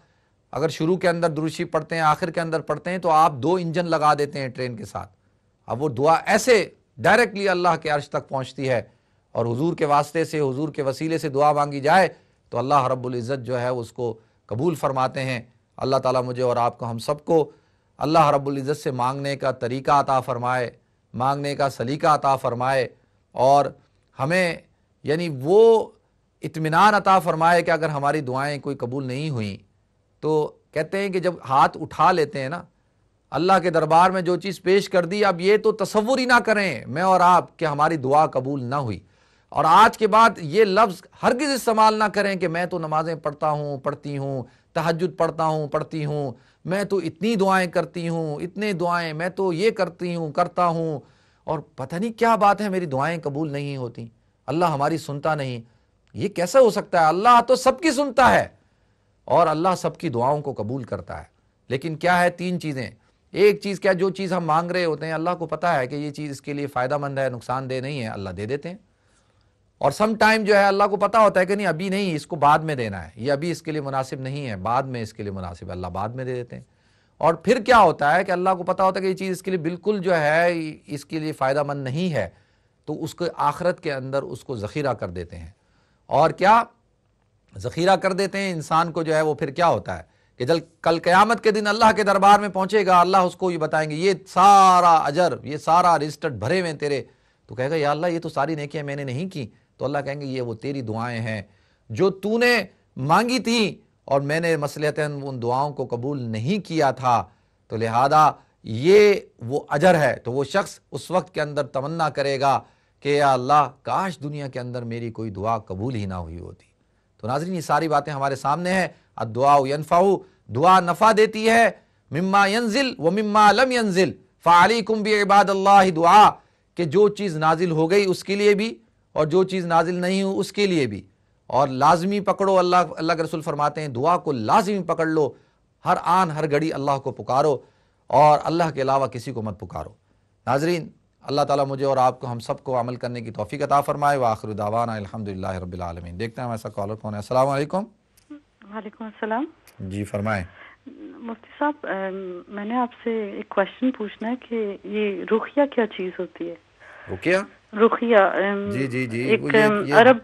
اگر شروع کے اندر درود شریف پڑھتے ہیں، آخر کے اندر پڑھتے ہیں، تو آپ 2 انجن لگا دیتے ہیں ٹرین کے ساتھ، اب وہ دعا ایسے ڈائریکٹلی اللہ کے عرش تک پہنچتی ہے، اور حضور کے واسطے سے، حضور کے وسیلے سے دعا مانگی جائے تو اللہ رب العزت جو ہے اس کو قبول فرماتے ہیں۔ اللہ تعالیٰ مجھے اور آپ کو، ہم سب کو اللہ رب العزت سے مانگنے کا طریقہ عطا فرمائے، مانگنے کا سلیقہ عطا فرمائے، اور ہمیں یعنی وہ اطمینان عطا فرمائے کہ اگر ہماری دعائیں کوئی قبول نہیں ہوئیں تو کہتے ہیں کہ جب ہاتھ اٹھا لیتے ہیں نا اللہ کے دربار میں، جو چیز پیش کر دی، اب یہ تو تصور ہی نہ کریں میں اور آپ کہ ہماری دعا قبول نہ ہوئی، اور آج کے بعد یہ لفظ ہرگز استعمال نہ کریں کہ میں تو نمازیں پڑھتی ہوں، تہجد پڑھتی ہوں، میں تو اتنی دعائیں کرتی ہوں، اتنے دعائیں میں تو یہ کرتا ہوں، اور پتہ نہیں کیا بات ہے میری دعائیں قبول نہیں ہوتی، اللہ ہماری سنتا نہیں۔ یہ کیسا ہو سکتا ہے؟ اللہ تو سب کی سنتا ہے اور اللہ سب کی دعاؤں کو قبول کرتا ہے، لیکن کیا ہے 3 چیزیں۔ ایک چیز کیا، جو چیز ہم مانگ رہے ہوتے ہیں اللہ کو پتہ ہے کہ یہ چیز اس کے لیے فائدہ مند ہے، نقصان دہ نہیں ہے، اللہ دے دیتے ہیں، اور سم ٹائم جو ہے اللہ کو پتہ ہوتا ہے کہ نہیں ابھی نہیں، اس کو بعد میں دینا ہے، یہ ابھی اس کے لیے مناسب نہیں ہے، بعد میں اس کے لیے مناسب ہے، اللہ بعد میں دے دیتے ہیں۔ اور پھر کیا ہوتا ہے کہ اللہ کو پتہ ہوتا ہے کہ یہ چیز اس کے لیے بالکل جو ہے اس کے لیے فائدہ مند نہیں ہے، تو اس کو آخرت کے اندر اس کو ذخیرہ کر دیتے ہیں۔ اور کیا ذخیرہ کر دیتے ہیں انسان کو، جو ہے وہ پھر کیا ہوتا ہے کہ جب کل قیامت کے دن اللہ کے دربار میں پہنچے گا، اللہ اس کو یہ بتائیں گے یہ سارا اجر، یہ سارا رجسٹر بھرے ہوئے تیرے، تو کہے گا یا اللہ یہ تو ساری نیکیاں میں نے نہیں کی، تو اللہ کہیں گے یہ وہ تیری دعائیں ہیں جو تو نے مانگی تھی اور میں نے مصلحتاً ان دعاؤں کو قبول نہیں کیا تھا، تو لہذا یہ وہ اجر ہے۔ تو وہ شخص اس وقت کے اندر تمنا کرے گا کہ یا اللہ کاش دنیا کے اندر میری کوئی دعا قبول ہی نہ ہوئی ہوتی۔ تو ناظرین یہ ساری باتیں ہمارے سامنے ہیں۔ الدعاء ینفع، دعا نفع دیتی ہے، مما ینزل و مما لم ینزل فعلیکم بعباد اللہ دعا، کہ جو چیز نازل ہو گئی اس کے لیے بھی اور جو چیز نازل نہیں ہو اس کے لیے بھی، اور لازمی پکڑو، اللہ کے رسول فرماتے ہیں دعا کو لازمی پکڑ لو، ہر آن ہر گھڑی اللہ کو پکارو اور اللہ کے علاوہ کسی کو مت پکارو۔ ناظرین اللہ تعالیٰ مجھے اور آپ کو، ہم سب کو عمل کرنے کی توفیق عطا فرمائے۔ وآخر دعوانا الحمدللہ رب العالمین۔ دیکھتے ہیں ہم ایسا کالر کون ہے۔ السلام علیکم۔ وعلیکم السلام۔ جی فرمائیں۔ مفتی صاحب میں نے آپ سے ایک کوشچن پوچھنا ہے کہ یہ رقیہ کیا چیز ہوتی ہے؟ رقیہ جی جی جی، ایک عرب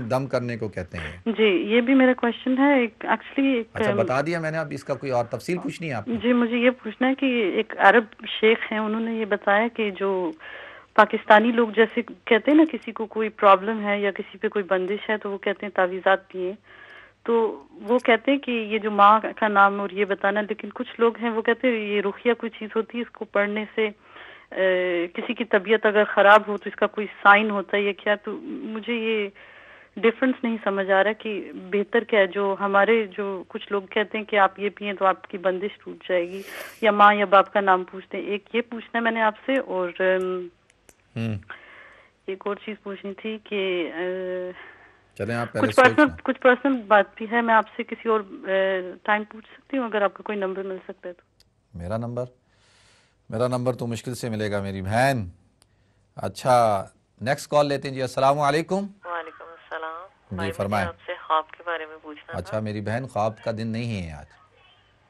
دم کرنے کو کہتے ہیں۔ جی یہ بھی میرا کوشچن ہے۔ ایکچولی اچھا بتا دیا میں نے، اب اس کا کوئی اور تفصیل پوچھنی ہے آپ کو؟ جی مجھے یہ پوچھنا ہے کہ ایک عرب شیخ ہیں، انہوں نے یہ بتایا کہ جو پاکستانی لوگ جیسے کہتے ہیں نا کسی کو کوئی پرابلم ہے یا کسی پہ کوئی بندش ہے تو وہ کہتے ہیں تعویذات دیے، تو وہ کہتے ہیں کہ یہ جو ماں کا نام اور یہ بتانا، لیکن کچھ لوگ ہیں وہ کہتے ہیں یہ رقیہ کوئی چیز ہوتی ہے، اس کو پڑھنے سے کسی کی طبیعت اگر خراب ہو تو اس کا کوئی سائن ہوتا ہے یا کیا؟ تو مجھے یہ ڈفرنس نہیں سمجھ آ رہا کہ بہتر کیا ہے. جو ہمارے جو کچھ لوگ کہتے ہیں کہ آپ یہ پئیں تو آپ کی بندش ٹوٹ جائے گی, یا ماں یا باپ کا نام پوچھتے ہیں. ایک یہ پوچھنا ہے میں نے آپ سے, اور ایک اور چیز پوچھنی تھی کہ چلیں آپ پہلے کچھ پرسنل بات بھی ہے. میں آپ سے کسی اور ٹائم پوچھ سکتی ہوں اگر آپ کا کوئی نمبر مل سکتا ہے تو؟ میرا نمبر تو مشکل سے ملے گا میری بہن. اچھا نیکسٹ کال لیتے ہیں جی. السلام علیکم. وعلیکم السلام. جی فرمائیں. آپ سے خواب کے بارے میں پوچھنا تھا. اچھا میری بہن, خواب کا دن نہیں ہے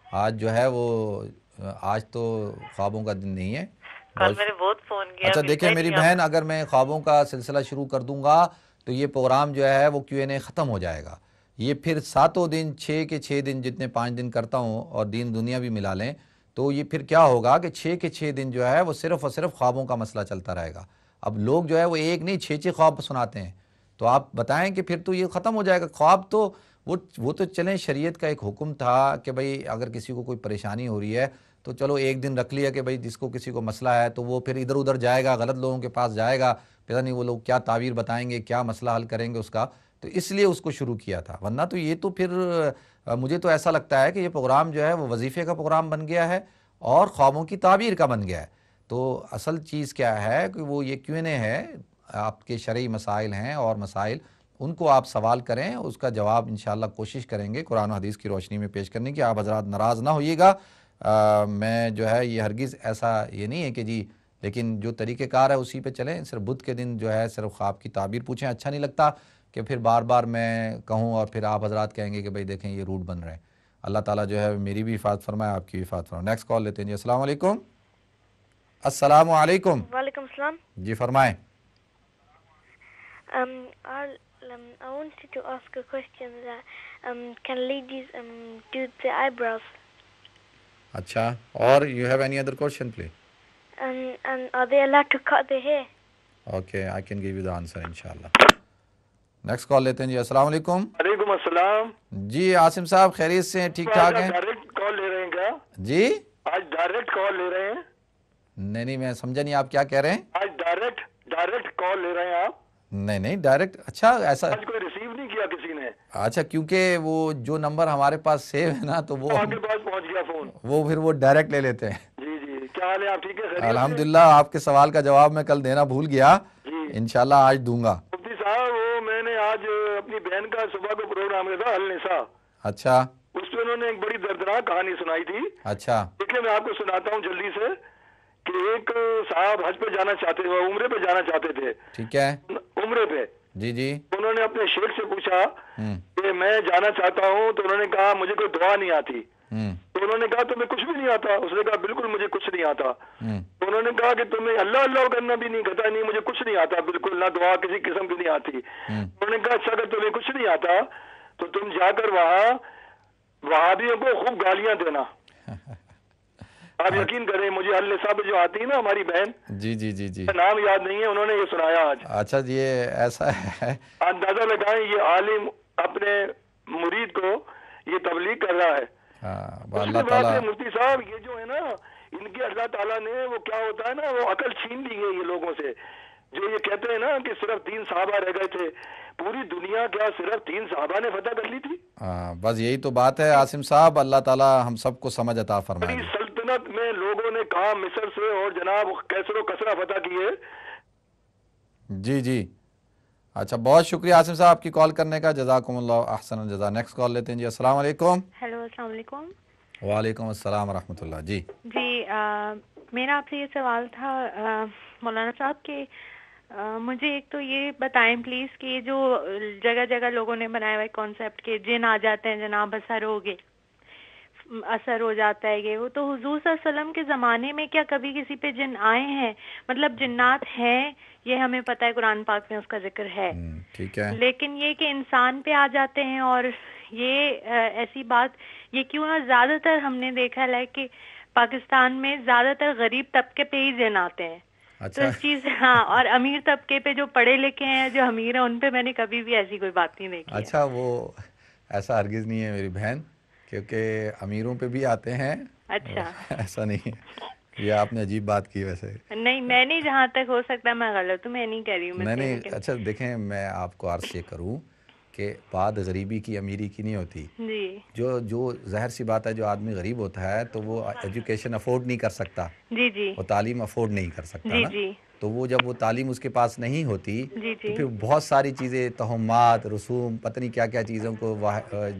آج جو ہے وہ, آج تو خوابوں کا دن نہیں ہے. کل میں نے بہت فون کیا. اچھا دیکھیں میری بہن, اگر میں خوابوں کا سلسلہ شروع کر دوں گا تو یہ پروگرام جو ہے وہ Q&A ختم ہو جائے گا. یہ پھر 7 دن 6 کے 6 دن جتنے 5 دن کرتا ہوں اور دین دنیا بھی ملا لیں تو یہ پھر کیا ہوگا کہ 6 کے 6 دن جو ہے وہ صرف اور صرف خوابوں کا مسئلہ چلتا رہے گا. اب لوگ جو ہے وہ ایک نہیں 6 خواب سناتے ہیں, تو آپ بتائیں کہ پھر تو یہ ختم ہو جائے گا. خواب تو وہ تو چلیں, شریعت کا ایک حکم تھا کہ بھئی اگر کسی کو کوئی پریشانی ہو رہی ہے تو چلو ایک دن رکھ لیا کہ بھئی جس کو کسی کو مسئلہ ہے تو وہ پھر ادھر ادھر جائے گا, غلط لوگوں کے پاس جائے گا, پتہ نہیں وہ لوگ کیا تعبیر بتائیں گے, کیا مسئلہ حل کریں گے اس کا, تو اس لیے اس کو شروع کیا تھا. ورنہ تو یہ تو پھر مجھے تو ایسا لگتا ہے کہ یہ پروگرام جو ہے وہ وظیفے کا پروگرام بن گیا ہے اور خوابوں کی تعبیر کا بن گیا ہے. تو اصل چیز کیا ہے کہ وہ یہ Q&A ہے, آپ کے شرعی مسائل ہیں اور مسائل, ان کو آپ سوال کریں, اس کا جواب انشاءاللہ کوشش کریں گے قرآن و حدیث کی روشنی میں پیش کرنے کی. آپ حضرات ناراض نہ ہوئیے گا, میں جو ہے یہ ہرگز ایسا یہ نہیں ہے کہ جی, لیکن جو طریقہ کار ہے اسی پہ چلیں. صرف بدھ کے دن جو ہے صرف خواب کی تعبیر پوچھیں. اچھا نہیں لگتا کہ پھر بار بار میں کہوں اور پھر آپ حضرات کہیں گے کہ بھئی دیکھیں یہ روٹ بن رہے ہیں. اللہ تعالیٰ جو ہے میری بھی حفاظت فرمائے, آپ کی بھی حفاظت فرمائے. نیکسٹ کال لیتے ہیں جی. السلام علیکم. السلام علیکم. وعلیکم السلام. جی فرمائیں. I wanted to ask a question that can ladies do the eyebrows? اچھا, اور you have any other question please? And are they allowed to cut their hair? Okay, I can give you the answer inshallah. Next call لیتے ہیں جی. السلام علیکم. وعلیکم السلام. جی عاصم صاحب خیریت سے ہیں, ٹھیک ٹھاک ہیں؟ ڈائریکٹ کال لے رہے ہیں کیا جی؟ آج ڈائریکٹ کال لے رہے ہیں؟ نہیں میں سمجھا نہیں آپ کیا کہہ رہے ہیں. آج ڈائریکٹ کال لے رہے ہیں آپ؟ نہیں ڈائریکٹ. اچھا ایسا آج کوئی ریسیو نہیں کیا کسی نے؟ اچھا, کیونکہ وہ جو نمبر ہمارے پاس سیو ہے نا تو وہ آپ کے پاس پہنچ گیا فون, وہ پھر وہ ڈائریکٹ لے لیتے ہیں. جی کیا حال ہے, آپ ٹھیک ہے؟ الحمدللہ. آپ کے سوال کا جواب میں کل دینا بھول گیا, انشاءاللہ آج دوں گا. مفتی صاحب وہ میں نے آج اپنی بہن کا صبح کو پروگرام کیا تھا النساء. اچھا. اس میں انہوں نے ایک بڑی دردناک کہانی سنائی تھی. اچھا دیکھیں میں آپ کو سناتا ہوں جلدی سے کہ ایک صاحب حج پہ جانا چاہتے تھے, عمرے پہ جانا چاہتے تھے. ٹھیک ہے. عمرے پہ. جی انہوں نے اپنے شیخ سے پوچھا کہ میں جانا چاہتا ہوں, تو انہوں نے کہا مجھے کوئی دعا نہیں آتی. تو انہوں نے کہا تمہیں کچھ بھی نہیں آتا؟ اس نے کہا بالکل مجھے کچھ نہیں آتا. تو انہوں نے کہا کہ تمہیں اللہ اللہ کرنا بھی نہیں, کہتا نہیں مجھے کچھ نہیں آتا بالکل, نہ دعا کسی قسم کی نہیں آتی. انہوں نے کہا اچھا اگر تمہیں کچھ نہیں آتا تو تم جا کر وہاں وہابیوں کو خوب گالیاں دینا. آپ یقین کریں مجھے النساء پہ جو آتی ہے نا ہماری بہن, جی نام یاد نہیں ہے, انہوں نے یہ سنایا آج. اچھا یہ ایسا ہے, اندازہ لگائیں یہ عالم اپنے مرید کو یہ تبلیغ کر رہا ہے. اللہ تعالیٰ. مفتی صاحب یہ جو ہے نا ان کی اللہ تعالیٰ نے وہ کیا ہوتا ہے نا وہ عقل چھین لی ہے یہ لوگوں سے, جو یہ کہتے ہیں نا کہ صرف 3 صحابہ رہ گئے تھے. پوری دنیا کیا صرف 3 صحابہ نے فتح کر لی تھی؟ بس یہی تو بات ہے عاصم صاحب, اللہ تعالیٰ ہم سب کو سمجھ عطا فرمائے. سلطنت میں لوگوں نے کہا مصر سے اور جناب کیسر و کسرا فتح کیے. جی اچھا, بہت شکریہ عاصم صاحب آپ کی کال کرنے کا, جزاکم اللہ احسن الجزا. نیکسٹ کال لیتے ہیں جی. السلام علیکم. ہیلو السلام علیکم. وعلیکم السلام ورحمۃ اللہ. جی میرا آپ سے یہ سوال تھا مولانا صاحب کہ مجھے ایک تو یہ بتائیں پلیز کہ جو جگہ جگہ لوگوں نے بنایا ہوا کانسیپٹ کہ جن آ جاتے ہیں جناب, اثر ہو جاتا ہے یہ وہ, تو حضور صلی اللہ علیہ وسلم کے زمانے میں کیا کبھی کسی پہ جن آئے ہیں؟ مطلب جنات ہیں یہ ہمیں پتہ ہے, قرآن پاک میں اس کا ذکر ہے, ٹھیک ہے, لیکن یہ کہ انسان پہ آ جاتے ہیں, اور یہ ایسی بات یہ کیوں نہ زیادہ تر ہم نے دیکھا ہے کہ پاکستان میں زیادہ تر غریب طبقے پہ ہی جن آتے ہیں. تو اس چیز اور امیر طبقے پہ جو پڑھے لکھے ہیں جو امیر ہیں ان پہ میں نے کبھی بھی ایسی کوئی بات نہیں دیکھی. اچھا وہ ایسا ہرگز نہیں ہے میری بہن, کیونکہ امیروں پہ بھی آتے ہیں. اچھا ایسا نہیں ہے, یہ آپ نے عجیب بات کی. ویسے نہیں میں نہیں, جہاں تک ہو سکتا ہے میں غلط ہوں, میں نہیں کہہ رہی ہوں. نہیں اچھا دیکھیں میں آپ کو عرض یہ کروں کہ بات غریبی کی امیری کی نہیں ہوتی. جو ظاہر سی بات ہے جو آدمی غریب ہوتا ہے تو وہ ایجوکیشن افورڈ نہیں کر سکتا, وہ تعلیم افورڈ نہیں کر سکتا نا, تو وہ جب وہ تعلیم اس کے پاس نہیں ہوتی تو پھر بہت ساری چیزیں, تہمات, رسوم, پتہ نہیں کیا کیا چیزوں کو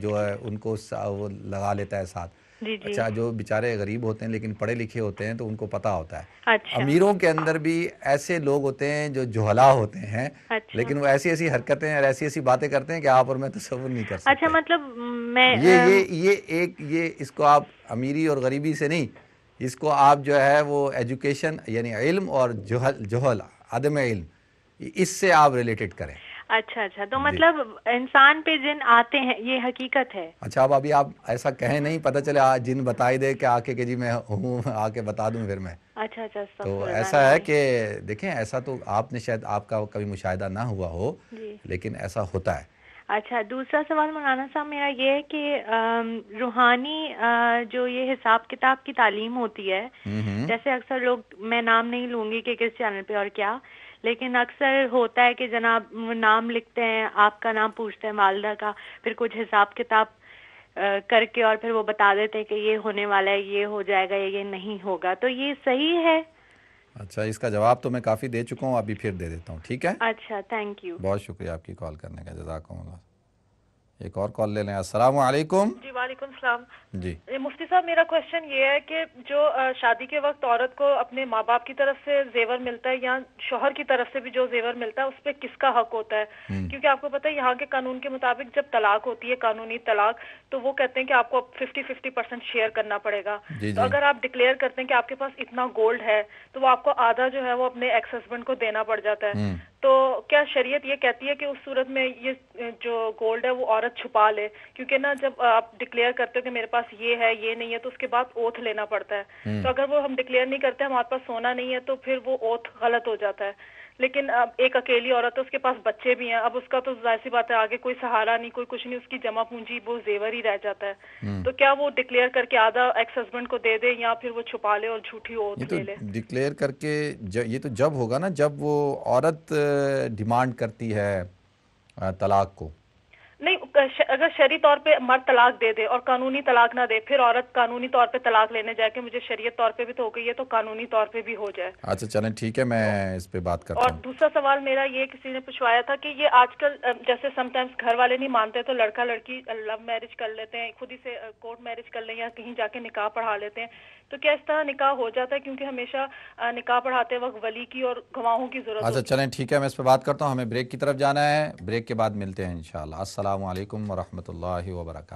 جو ہے ان کو وہ لگا لیتا ہے ساتھ. اچھا, جو بیچارے غریب ہوتے ہیں لیکن پڑھے لکھے ہوتے ہیں تو ان کو پتہ ہوتا ہے. امیروں کے اندر بھی ایسے لوگ ہوتے ہیں جو جہلا ہوتے ہیں, لیکن وہ ایسی ایسی حرکتیں اور ایسی ایسی باتیں کرتے ہیں کہ آپ اور میں تصور نہیں کر سکتے. اچھا, مطلب میں یہ اس کو آپ امیری اور غریبی سے نہیں, اس کو آپ جو ہے وہ ایجوکیشن یعنی علم اور جہل عدم علم, اس سے آپ ریلیٹڈ کریں. اچھا, تو مطلب انسان پہ جن آتے ہیں یہ حقیقت ہے. اچھا, اب ابھی آپ ایسا کہیں نہیں, پتہ چلے جن بتائی دے کہ آ کے کہ جی میں ہوں, آ کے بتا دوں پھر میں. اچھا, تو ایسا ہے کہ دیکھیں, ایسا تو آپ نے شاید آپ کا کبھی مشاہدہ نہ ہوا ہو, لیکن ایسا ہوتا ہے. اچھا, دوسرا سوال مولانا صاحب میرا یہ ہے کہ روحانی جو یہ حساب کتاب کی تعلیم ہوتی ہے, جیسے اکثر لوگ, میں نام نہیں لوں گی کہ کس چینل پہ اور کیا, لیکن اکثر ہوتا ہے کہ جناب نام لکھتے ہیں, آپ کا نام پوچھتے ہیں والدہ کا, پھر کچھ حساب کتاب کر کے اور پھر وہ بتا دیتے ہیں کہ یہ ہونے والا ہے, یہ ہو جائے گا, یہ نہیں ہوگا, تو یہ صحیح ہے؟ اچھا, اس کا جواب تو میں کافی دے چکا ہوں, ابھی پھر دے دیتا ہوں, ٹھیک ہے. اچھا, تھینک یو, بہت شکریہ آپ کی کال کرنے کا, جزاکم اللہ. ایک اور کال لے لیں. السلام علیکم. جی وعلیکم السلام. جی مفتی صاحب, میرا کوشچن یہ ہے کہ جو شادی کے وقت عورت کو اپنے ماں باپ کی طرف سے زیور ملتا ہے یا شوہر کی طرف سے بھی جو زیور ملتا ہے, اس پہ کس کا حق ہوتا ہے؟ کیونکہ آپ کو پتہ ہے یہاں کے قانون کے مطابق جب طلاق ہوتی ہے, قانونی طلاق, تو وہ کہتے ہیں کہ آپ کو 50% شیئر کرنا پڑے گا. تو اگر آپ ڈکلیئر کرتے ہیں کہ آپ کے پاس اتنا گولڈ ہے تو وہ آپ کو آدھا جو ہے وہ اپنے ایکس ہسبینڈ کو دینا پڑ جاتا ہے. تو کیا شریعت یہ کہتی ہے کہ اس صورت میں یہ جو گولڈ ہے وہ عورت چھپا لے؟ کیونکہ نا جب آپ ڈکلیئر کرتے ہو کہ میرے پاس یہ ہے یہ نہیں ہے تو اس کے بعد اوتھ لینا پڑتا ہے. تو اگر وہ ہم ڈکلیئر نہیں کرتے, ہمارے پاس سونا نہیں ہے, تو پھر وہ اوتھ غلط ہو جاتا ہے. لیکن اب ایک اکیلی عورت ہے, اس کے پاس بچے بھی ہیں, اب اس کا تو ظاہر سی بات ہے آگے کوئی سہارا نہیں, کوئی کچھ نہیں, اس کی جمع پونجی وہ زیور ہی رہ جاتا ہے. تو کیا وہ ڈکلیئر کر کے آدھا ایکس ہسبینڈ کو دے دے یا پھر وہ چھپا لے اور جھوٹی اوتھ لے لے؟ ڈکلیئر کر کے یہ تو جب ہوگا نا جب وہ عورت ڈیمانڈ کرتی ہے طلاق کو. نہیں, اگر شرعی طور پہ مرد طلاق دے دے اور قانونی طلاق نہ دے, پھر عورت قانونی طور پہ طلاق لینے جائے کہ مجھے شریعت طور پہ بھی تو ہو گئی ہے تو قانونی طور پہ بھی ہو جائے. اچھا چلیں ٹھیک ہے, میں اس پہ بات کرتا ہوں. اور دوسرا سوال میرا یہ, کسی نے پوچھوایا تھا کہ یہ آج کل جیسے سم ٹائمز گھر والے نہیں مانتے تو لڑکا لڑکی لو میرج کر لیتے ہیں, خود ہی سے کورٹ میرج کر لیں یا کہیں جا کے نکاح پڑھا لیتے ہیں, تو کیا اس طرح نکاح ہو جاتا ہے؟ کیونکہ ہمیشہ نکاح پڑھاتے وقت ولی کی اور گواہوں کی ضرورت. اچھا چلیں ٹھیک ہے, میں اس پہ بات کرتا ہوں, ہمیں بریک کی طرف جانا ہے, بریک کے بعد ملتے ہیں انشاءاللہ. السلام علیکم ورحمۃ اللہ وبرکاتہ.